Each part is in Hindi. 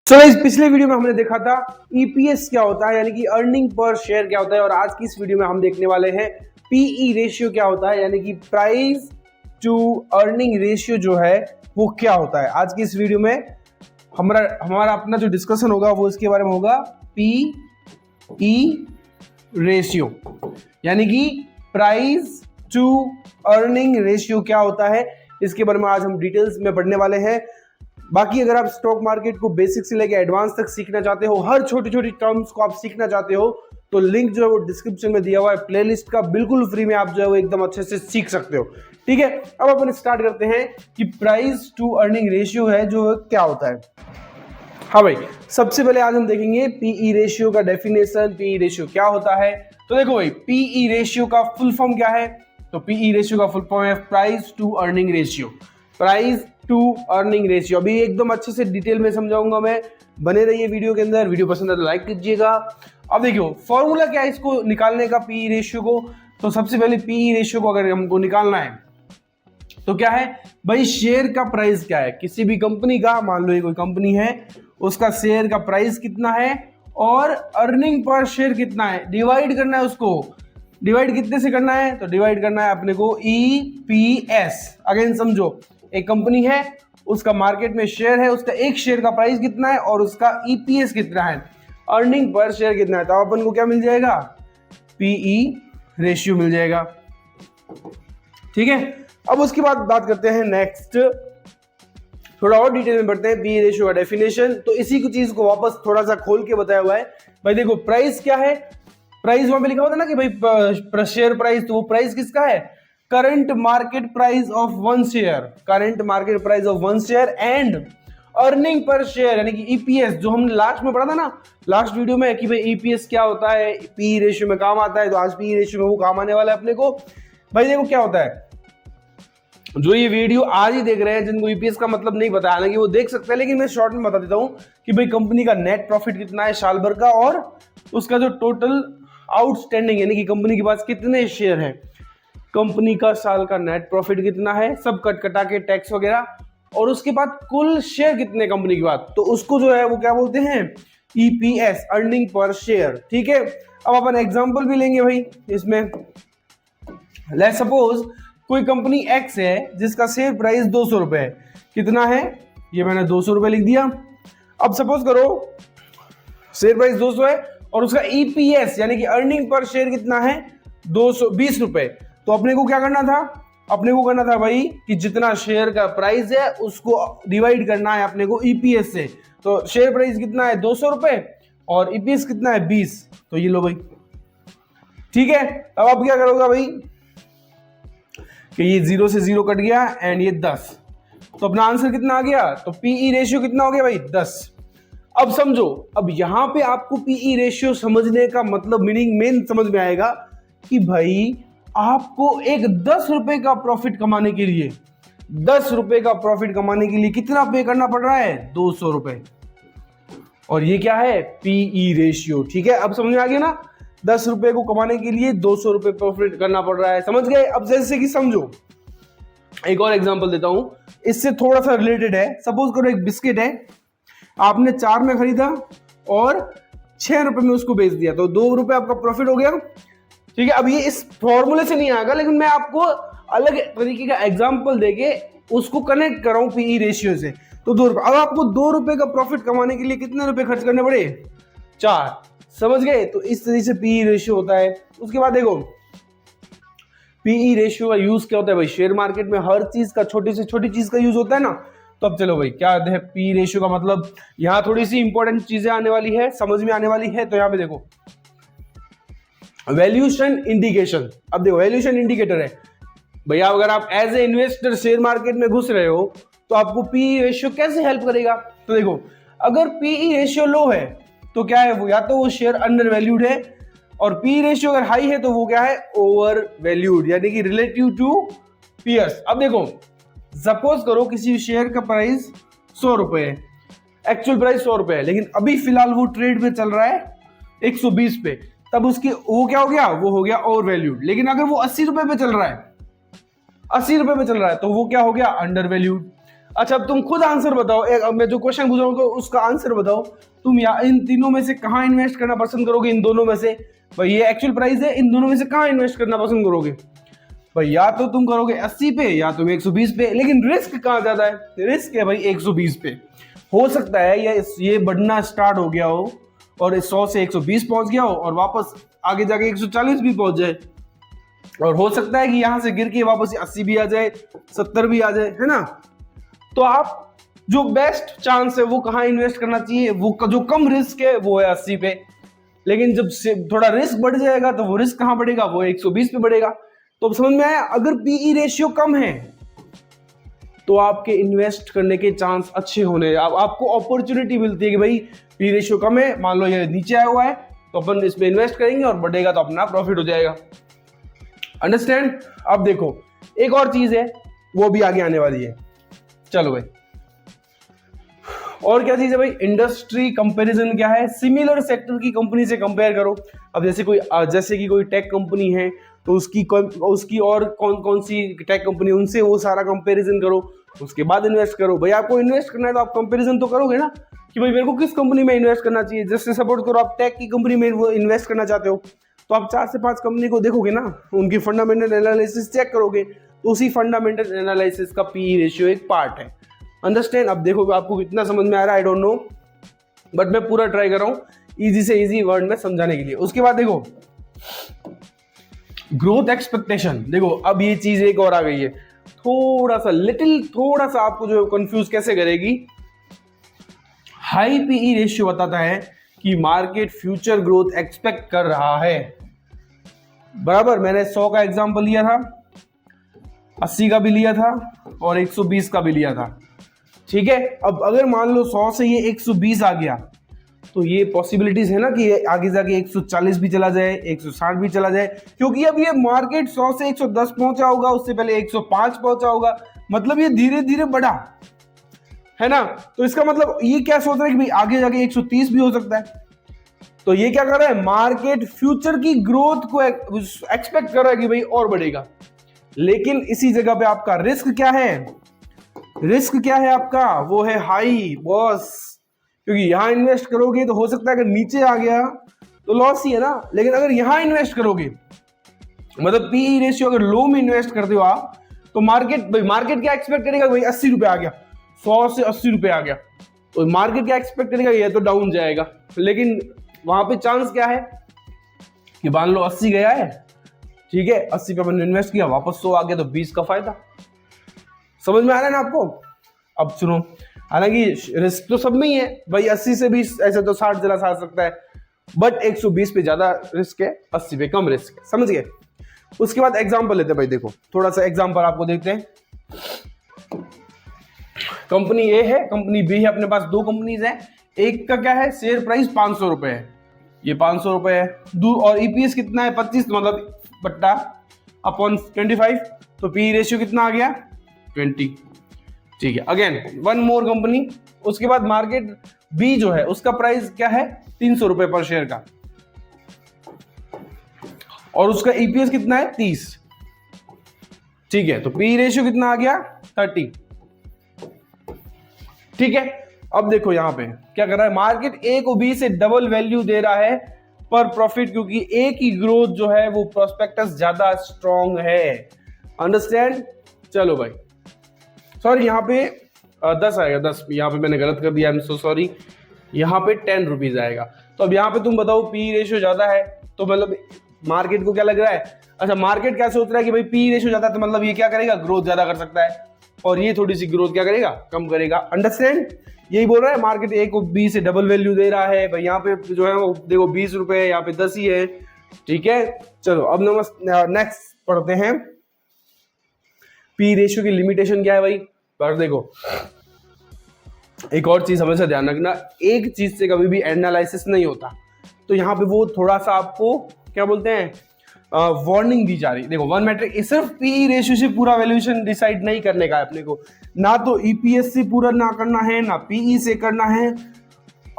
इस पिछले वीडियो में हमने देखा था ईपीएस क्या होता है, यानी कि अर्निंग पर शेयर क्या होता है। और आज की इस वीडियो में हम देखने वाले हैं पीई रेशियो क्या होता है, यानी कि प्राइस टू अर्निंग रेशियो जो है वो क्या होता है। आज की इस वीडियो में हमारा अपना जो डिस्कशन होगा वो इसके बारे में होगा पीई रेशियो, यानी कि प्राइस टू अर्निंग रेशियो क्या होता है, इसके बारे में आज हम डिटेल्स में पढ़ने वाले हैं। बाकी अगर आप स्टॉक मार्केट को बेसिक से लेकर एडवांस तक सीखना चाहते हो, हर छोटी छोटी टर्म्स को आप सीखना चाहते हो, तो लिंक जो है वो डिस्क्रिप्शन में दिया हुआ है प्लेलिस्ट का, बिल्कुल फ्री में आप जो है वो एकदम अच्छे से सीख सकते हो। ठीक है, अब अपन स्टार्ट करते हैं कि प्राइस टू अर्निंग रेशियो है जो क्या होता है। हाँ भाई, सबसे पहले आज हम देखेंगे पीई रेशियो का डेफिनेशन, पीई रेशियो क्या होता है। तो देखो भाई, पीई रेशियो का फुल फॉर्म क्या है। तो पीई रेशियो का फुल फॉर्म है price to earning ratio. Price to earning ratio अभी एकदम अच्छे से डिटेल में समझाऊंगा मैं, बने रहिए वीडियो के अंदर। वीडियो पसंद है तो लाइक कीजिएगा। अब देखियो फॉर्मूला क्या है इसको निकालने का, पीई रेशियो को। तो सबसे पहले पीई रेशियो को अगर हमको निकालना है तो क्या है भाई, शेयर का प्राइस क्या है किसी भी कंपनी का। मान लो ये कोई कंपनी है, उसका शेयर का प्राइस कितना है और अर्निंग पर शेयर कितना है, डिवाइड करना है उसको। डिवाइड कितने से करना है, तो डिवाइड करना है अपने को ईपीएस। अगेन समझो, एक कंपनी है, उसका मार्केट में शेयर है, उसका एक शेयर का प्राइस कितना है और उसका ईपीएस कितना है, अर्निंग पर शेयर कितना है। तो अपन को क्या मिल जाएगा, पीई रेशियो मिल जाएगा। ठीक है, अब उसके बाद बात करते हैं नेक्स्ट, थोड़ा और डिटेल में बढ़ते हैं पीई रेशियो का डेफिनेशन। तो इसी की चीज को वापस थोड़ा सा खोल के बताया हुआ है भाई। देखो प्राइस क्या है, प्राइस वहां पे लिखा होता है ना कि भाई शेयर प्राइस, तो वो प्राइस किसका है, current market price of one share, current market price of one share and earning per share, यानी कि ईपीएस, जो हमने लास्ट में पढ़ा था ना लास्ट वीडियो में कि भाई ईपीएस क्या होता है, पीई रेशियो में काम आता है। तो आज पीई रेशियो में वो काम आने वाला है अपने को। भाई देखो क्या होता है, जो ये वीडियो आज ही देख रहे हैं जिनको ईपीएस का मतलब नहीं पता, हालांकि वो देख सकते हैं, लेकिन मैं शॉर्ट में बता देता हूं कि भाई कंपनी का नेट प्रॉफिट कितना है साल भर का, और उसका जो टोटल आउटस्टैंडिंग यानी कि कंपनी के पास कितने शेयर है, कंपनी का साल का नेट प्रॉफिट कितना है, सब कट कटा के टैक्स वगैरह, और उसके बाद कुल शेयर कितने कंपनी के बाद, तो उसको जो है वो क्या बोलते हैं, ईपीएस, अर्निंग पर शेयर। ठीक है, अब अपन एग्जांपल भी लेंगे भाई इसमें। लेट्स सपोज कोई कंपनी एक्स है जिसका शेयर प्राइस 200 रुपए है। कितना है, ये मैंने 200 रुपए लिख दिया। अब सपोज करो शेयर प्राइस 200 है और उसका ईपीएस यानी कि अर्निंग पर शेयर कितना है, 220 रुपए। तो अपने को क्या करना था, अपने को करना था भाई कि जितना शेयर का प्राइस है उसको डिवाइड करना है अपने को ईपीएस से। तो शेयर प्राइस कितना है 200 रुपए और ईपीएस कितना है 20, तो ये लो भाई। ठीक है, अब आप क्या करोगे भाई कि ये 0 से 0 कट गया एंड ये 10, तो अपना आंसर कितना आ गया, तो पीई रेशियो कितना हो गया भाई 10। अब समझो, अब यहां पे आपको पीई रेशियो समझने का मतलब मीनिंग मेन समझ में आएगा कि भाई आपको एक 10 रुपए का प्रॉफिट कमाने के लिए, 10 रुपए का प्रॉफिट कमाने के लिए कितना पे करना पड़ रहा है, 200 रुपए। और ये क्या है, पीई रेशियो। ठीक है, अब समझ में आ गया ना, 10 रुपए को कमाने के लिए 200 रुपए प्रॉफिट करना पड़ रहा है, समझ गए। अब जैसे कि समझो, एक और एग्जांपल देता हूं, इससे थोड़ा सा रिलेटेड है। सपोज करो एक बिस्किट है, आपने 4 में खरीदा और 6 रुपए में उसको बेच दिया, तो 2 रुपए आपका प्रॉफिट हो गया। ठीक है, अब ये इस फॉर्मूले से नहीं आएगा, लेकिन मैं आपको अलग तरीके का एग्जांपल देके उसको कनेक्ट कर रहा हूं पीई रेशियो से। तो 2 रुपए, अब आपको 2 रुपए का प्रॉफिट कमाने के लिए कितने रुपए खर्च करने पड़े, 4, समझ गए। तो इस तरीके से पीई रेशियो होता है। उसके बाद देखो पीई रेशियो का यूज क्या होता है भाई, शेयर मार्केट में हर चीज का, छोटी से छोटी चीज का यूज होता है ना। तो अब चलो भाई क्या है पीई रेशियो का मतलब, यहां थोड़ी सी इंपॉर्टेंट चीजें आने वाली है, समझ में आने वाली है। तो यहां पे देखो वैल्यूएशन इंडिकेशन। अब देखो वैल्यूएशन इंडिकेटर है भैया, अगर आप as a investor share market में घुस रहे हो तो आपको पीई रेशियो कैसे हेल्प करेगा। तो देखो अगर पीई रेशियो लो है तो क्या है वो, या तो वो शेयर अंडर वैल्यूड है, और पीई रेशियो अगर हाई है तो वो क्या है, ओवर वैल्यूड, यानी कि रिलेटिव टू पीयर्स। अब देखो सपोज करो किसी शेयर का प्राइस 100 रुपए है, एक्चुअल प्राइस 100 रुपए है, लेकिन अभी फिलहाल वो ट्रेड में चल रहा है 120 पे, तब उसकी वो क्या हो गया, वो हो गया ओवर वैल्यूड। लेकिन अगर वो 80 रुपए पे चल रहा है, 80 रुपए पे चल रहा है, तो वो क्या हो गया, अंडर वैल्यूड। अच्छा अब तुम खुद आंसर बताओ, अब मैं जो क्वेश्चन पूछ रहा हूँ उसका आंसर बताओ। तुम या इन तीनों में से कहाँ इन्वेस्ट करना पसंद करोगे? इन दोनों में से भाई, ये एक्चुअल प्राइस है, इन दोनों में से कहाँ इन्वेस्ट करना पसंद करोगे भाई? या तो तुम करोगे 80 पे या तुम 120 पे, लेकिन रिस्क कहाँ ज्यादा है? रिस्क है भाई 120 पे। हो सकता है ये बढ़ना स्टार्ट हो गया हो और 100 से 120 पहुंच गया हो और वापस आगे जाके 140 भी पहुंच जाए, और हो सकता है कि यहां से गिर के वापस 80 भी आ जाए, 70 भी आ जाए, है ना? तो आप जो बेस्ट चांस है वो कहाँ इन्वेस्ट करना चाहिए? वो जो कम रिस्क है वो है 80 पे। लेकिन जब से थोड़ा रिस्क बढ़ जाएगा तो वो रिस्क कहाँ बढ़ेगा? वो 120 पे बढ़ेगा। तो अब समझ में आया? अगर पीई रेशियो कम है तो आपके इन्वेस्ट करने के चांस अच्छे होने, आपको अपॉर्चुनिटी मिलती है कि भाई पी रेशियो कम है, मान लो ये नीचे आया हुआ है तो अपन इस पे इन्वेस्ट करेंगे और बढ़ेगा तो अपना प्रॉफिट हो जाएगा। अंडरस्टैंड? अब देखो एक और चीज है वो भी आगे आने वाली है। चलो भाई, और क्या चीज है भाई? इंडस्ट्री कंपैरिजन क्या है? सिमिलर सेक्टर की कंपनी से कंपेयर करो। अब जैसे कि कोई टेक कंपनी है तो उसकी और कौन कौन सी टेक कंपनी, उनसे वो सारा कंपैरिजन करो, उसके बाद इन्वेस्ट करो। भाई आपको इन्वेस्ट करना है तो आप कंपैरिजन तो करोगे ना कि भाई मेरे को किस कंपनी में इन्वेस्ट करना चाहिए। जैसे सपोर्ट करो आप टेक की कंपनी में वो इन्वेस्ट करना चाहते हो तो आप 4 से 5 कंपनी को देखोगे ना, उनकी फंडामेंटल एनालिसिस चेक करोगे, तो उसी फंडामेंटल एनालिसिस का पीई रेशियो एक पार्ट है। अंडरस्टैंड? अब देखो आपको कितना समझ में आ रहा है, आई डोंट नो, बट मैं पूरा ट्राई कर रहा हूं इजी से इजी वर्ड में समझाने के लिए। उसके बाद देखो ग्रोथ एक्सपेक्टेशन। देखो अब ये चीज एक और आ गई है, थोड़ा सा आपको जो कंफ्यूज कैसे करेगी। हाई पीई रेशियो बताता है कि मार्केट फ्यूचर ग्रोथ एक्सपेक्ट कर रहा है। बराबर, मैंने 100 का एग्जांपल लिया था, 80 का भी लिया था और 120 का भी लिया था। ठीक है, अब अगर मान लो 100 से ये 120 आ गया तो ये पॉसिबिलिटीज है ना कि आगे जाके 140 भी चला जाए, 160 भी चला जाए, क्योंकि अब ये मार्केट 100 से 110 पहुंचा होगा, उससे पहले 105 पहुंचा होगा, मतलब ये धीरे धीरे बढ़ा है ना। तो इसका मतलब ये क्या सोच रहा है कि भाई आगे जाके 130 भी हो सकता है। तो ये क्या कर रहा है? मार्केट फ्यूचर की ग्रोथ को एक्सपेक्ट कर रहा है कि भाई और बढ़ेगा। लेकिन इसी जगह पे आपका रिस्क क्या है? रिस्क क्या है आपका? वो है हाई बॉस, क्योंकि यहां इन्वेस्ट करोगे तो हो सकता है अगर नीचे आ गया तो लॉस ही है ना। लेकिन अगर यहां इन्वेस्ट करोगे, मतलब पीई रेशियो अगर लो में इन्वेस्ट करते हो आप, तो मार्केट क्या एक्सपेक्ट करेगा? भाई 80 रुपए आ गया, 100 से 80 रुपए आ गया, तो मार्केट क्या एक्सपेक्ट करेगा? ये तो डाउन जाएगा। लेकिन वहां पे चांस क्या है कि मान लो 80 गया है, ठीक है, 80 पे मैंने इन्वेस्ट किया, वापस 100 आ गया तो 20 का फायदा। समझ में आ रहा है ना आपको? अब सुनो, हालांकि रिस्क तो सब में ही है भाई, 80 से भी ऐसे तो 60 चला जा सकता है, बट 120 पे ज्यादा रिस्क है, 80 पे कम रिस्क है। समझ गए? उसके बाद एग्जांपल लेते हैं भाई। देखो थोड़ा सा एग्जांपल आपको देखते हैं। कंपनी ए है, कंपनी बी है, अपने पास दो कंपनीज है। एक का क्या है? शेयर प्राइस 500 रुपए है, ये 500 रुपए है, और ईपीएस कितना है? 25, मतलब बट्टा अपॉन 25, तो पी रेशियो कितना आ गया? 20। ठीक है, अगेन वन मोर कंपनी। उसके बाद मार्केट बी जो है उसका प्राइस क्या है? 300 रुपए पर शेयर का, और उसका ईपीएस कितना है? 30। ठीक है, तो पी रेशियो कितना आ गया? 30। ठीक है, अब देखो यहां पे क्या कर रहा है मार्केट? ए को बी से डबल वैल्यू दे रहा है पर प्रॉफिट, क्योंकि ए की ग्रोथ जो है वो प्रोस्पेक्टस ज्यादा स्ट्रॉन्ग है। अंडरस्टैंड? चलो भाई, सॉरी यहाँ पे 10 आएगा, 10 यहाँ पे मैंने गलत कर दिया, आई एम सो सॉरी। यहाँ पे 10 रुपीज आएगा। तो अब यहाँ पे तुम बताओ पी रेशियो ज्यादा है तो मतलब मार्केट को क्या लग रहा है? अच्छा, मार्केट क्या सोच रहा है कि भाई पी रेशियो ज्यादा है तो मतलब ये क्या करेगा? ग्रोथ ज्यादा कर सकता है, और ये थोड़ी सी ग्रोथ क्या करेगा? कम करेगा। अंडरस्टैंड? यही बोल रहा है, मार्केट ए को बी से डबल वैल्यू दे रहा है भाई। यहाँ पे जो है वो देखो 20 रुपए, यहाँ पे 10 ही है। ठीक है, चलो अब नेक्स्ट पढ़ते हैं। पी रेशियो की लिमिटेशन क्या है भाई? पर देखो एक और चीज हमेशा ध्यान रखना, एक चीज से कभी भी एनालिसिस नहीं होता। तो यहाँ पे वो थोड़ा सा आपको क्या बोलते हैं, वार्निंग दी जा रही। देखो वन मैट्रिक सिर्फ पी रेशियो से पूरा वैल्यूएशन डिसाइड नहीं करने का है अपने को, ना तो ईपीएस से पूरा ना करना है, ना पीई से करना है,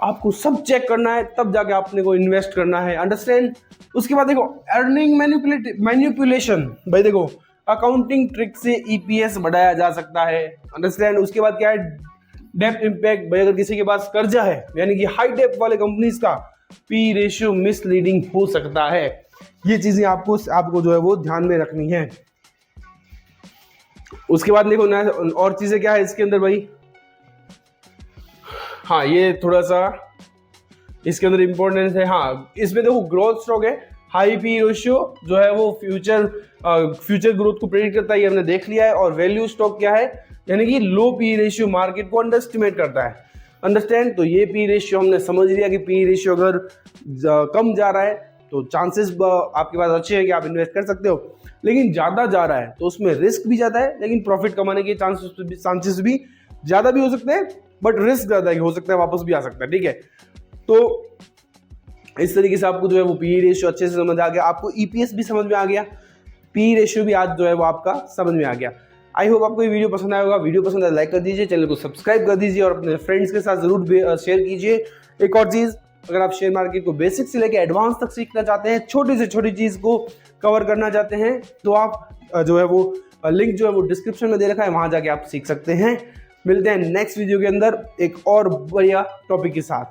आपको सब चेक करना है, तब जाके आपने को इन्वेस्ट करना है। अंडरस्टैंड? उसके बाद देखो अर्निंग मैनिपुलेशन। भाई देखो अकाउंटिंग ट्रिक से ईपीएस बढ़ाया जा सकता है। अंडरस्टैंड। उसके बाद क्या है, डेप्थ इम्पैक्ट। भाई अगर किसी के पास कर्जा है यानी कि हाई डेप्थ वाले कंपनीज का पी रेशियो मिसलीडिंग हो सकता है। ये चीजें आपको जो है वो ध्यान में रखनी है। उसके बाद देखो ना और चीजें क्या है इसके अंदर भाई, हाँ ये थोड़ा सा इसके अंदर इंपॉर्टेंस है। हाँ इसमें देखो ग्रोथ स्टॉक है, हाई पी रेशियो जो है वो फ्यूचर ग्रोथ को प्रेडिक्ट करता है, ये हमने देख लिया है। और वैल्यू स्टॉक क्या है, यानी कि लो पी रेशियो मार्केट को अंडरएस्टिमेट करता है। अंडरस्टैंड। तो ये पी रेशियो हमने समझ लिया कि पी रेशियो अगर कम जा रहा है तो चांसेस आपके पास अच्छे हैं कि आप इन्वेस्ट कर सकते हो, लेकिन ज़्यादा जा रहा है तो उसमें रिस्क भी ज़्यादा है, लेकिन प्रॉफिट कमाने के चांसेस भी ज़्यादा भी हो सकते हैं, बट रिस्क ज़्यादा हो सकता है, वापस भी आ सकता है। ठीक है, तो इस तरीके से आपको जो है वो पी रेशियो अच्छे से समझ आ गया, आपको ईपीएस भी समझ में आ गया, पी रेशियो भी आज जो है वो आपका समझ में आ गया। आई होप आपको ये वीडियो पसंद आया होगा। वीडियो पसंद आया लाइक कर दीजिए, चैनल को सब्सक्राइब कर दीजिए और अपने फ्रेंड्स के साथ जरूर शेयर कीजिए। एक और चीज़, अगर आप शेयर मार्केट को बेसिक से लेकर एडवांस तक सीखना चाहते हैं, छोटी से छोटी चीज़ को कवर करना चाहते हैं, तो आप जो है वो लिंक जो है वो डिस्क्रिप्शन में दे रखा है, वहाँ जाके आप सीख सकते हैं। मिलते हैं नेक्स्ट वीडियो के अंदर एक और बढ़िया टॉपिक के साथ।